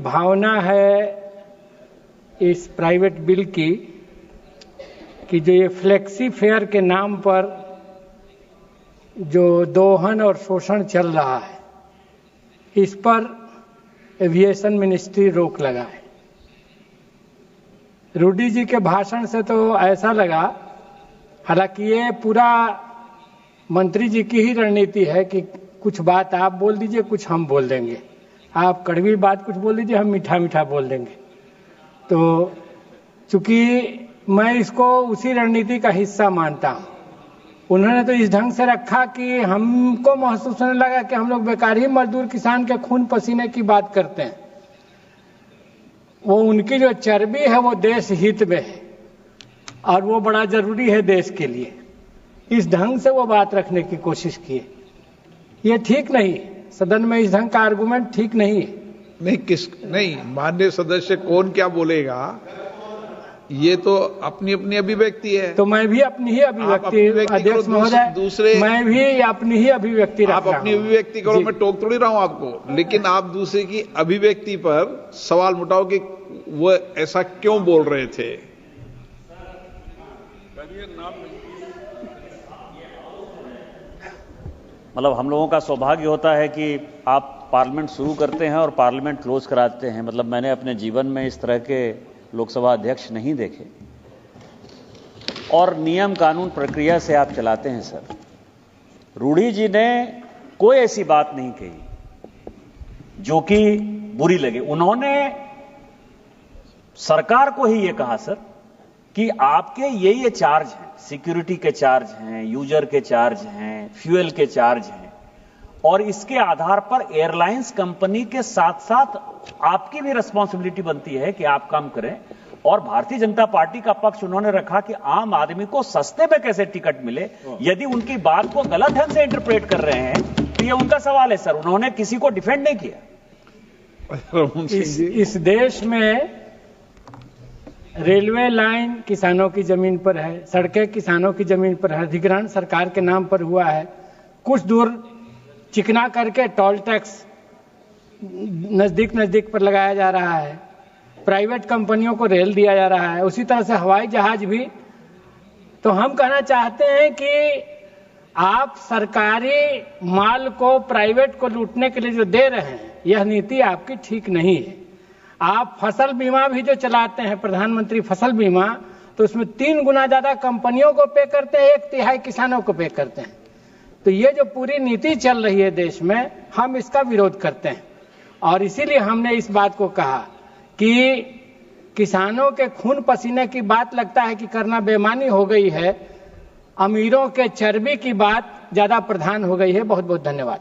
भावना है इस private bill की कि जो ये फ्लेक्सी फेयर के नाम पर जो दोहन और शोषण चल रहा है, इस पर एविएशन मिनिस्ट्री रोक लगाए। रूडी जी के भाषण से तो ऐसा लगा, हालांकि ये पूरा मंत्री जी की ही रणनीति है कि कुछ बात आप बोल दीजिए, कुछ हम बोल देंगे, आप कड़वी बात कुछ बोल दीजिए, हम मीठा मीठा बोल देंगे। तो चूंकि मैं इसको उसी रणनीति का हिस्सा मानता हूं, उन्होंने तो इस ढंग से रखा कि हमको महसूस होने लगा कि हम लोग बेकार ही मजदूर किसान के खून पसीने की बात करते हैं। वो उनकी जो चर्बी है वो देश हित में है और वो बड़ा जरूरी है देश के लिए। इस ढंग से वो बात रखने की कोशिश की। ये ठीक नहीं, सदन में इस ढंग का आर्गुमेंट ठीक नहीं है। नहीं, माननीय सदस्य कौन क्या बोलेगा, ये तो अपनी अपनी अभिव्यक्ति है। तो मैं भी अपनी ही अभिव्यक्ति, अध्यक्ष महोदय, दूसरे मैं भी अपनी ही अभिव्यक्ति रख रहा हूं। आप अपनी अभिव्यक्ति करो, मैं टोक थोड़ी रहा हूं आपको, लेकिन आप दूसरे की अभिव्यक्ति पर सवाल उठाओ कि वो ऐसा क्यों बोल रहे थे। मतलब हम लोगों का सौभाग्य होता है कि आप पार्लियामेंट शुरू करते हैं और पार्लियामेंट क्लोज कराते हैं। मतलब मैंने अपने जीवन में इस तरह के लोकसभा अध्यक्ष नहीं देखे, और नियम कानून प्रक्रिया से आप चलाते हैं सर। रूडी जी ने कोई ऐसी बात नहीं कही जो कि बुरी लगे। उन्होंने सरकार को ही यह कहा सर कि आपके ये चार्ज हैं, सिक्योरिटी के चार्ज हैं, यूजर के चार्ज हैं, फ्यूल के चार्ज हैं, और इसके आधार पर एयरलाइंस कंपनी के साथ साथ आपकी भी रिस्पांसिबिलिटी बनती है कि आप काम करें। और भारतीय जनता पार्टी का पक्ष उन्होंने रखा कि आम आदमी को सस्ते में कैसे टिकट मिले। यदि उनकी बात को गलत ढंग से इंटरप्रेट कर रहे हैं तो यह उनका सवाल है सर। उन्होंने किसी को डिफेंड नहीं किया। इस देश में रेलवे लाइन किसानों की जमीन पर है, सड़कें किसानों की जमीन पर है, अधिग्रहण सरकार के नाम पर हुआ है, कुछ दूर चिकना करके टोल टैक्स नजदीक पर लगाया जा रहा है, प्राइवेट कंपनियों को रेल दिया जा रहा है, उसी तरह से हवाई जहाज भी। तो हम कहना चाहते हैं कि आप सरकारी माल को प्राइवेट को लूटने के लिए जो दे रहे हैं, यह नीति आपकी ठीक नहीं है। आप फसल बीमा भी जो चलाते हैं, प्रधानमंत्री फसल बीमा, तो उसमें 3 गुना ज्यादा कंपनियों को पे करते हैं, 1/3 किसानों को पे करते हैं। तो ये जो पूरी नीति चल रही है देश में, हम इसका विरोध करते हैं। और इसीलिए हमने इस बात को कहा कि किसानों के खून पसीने की बात लगता है कि करना बेईमानी हो गई है, अमीरों के चर्बी की बात ज्यादा प्रधान हो गई है। बहुत बहुत धन्यवाद।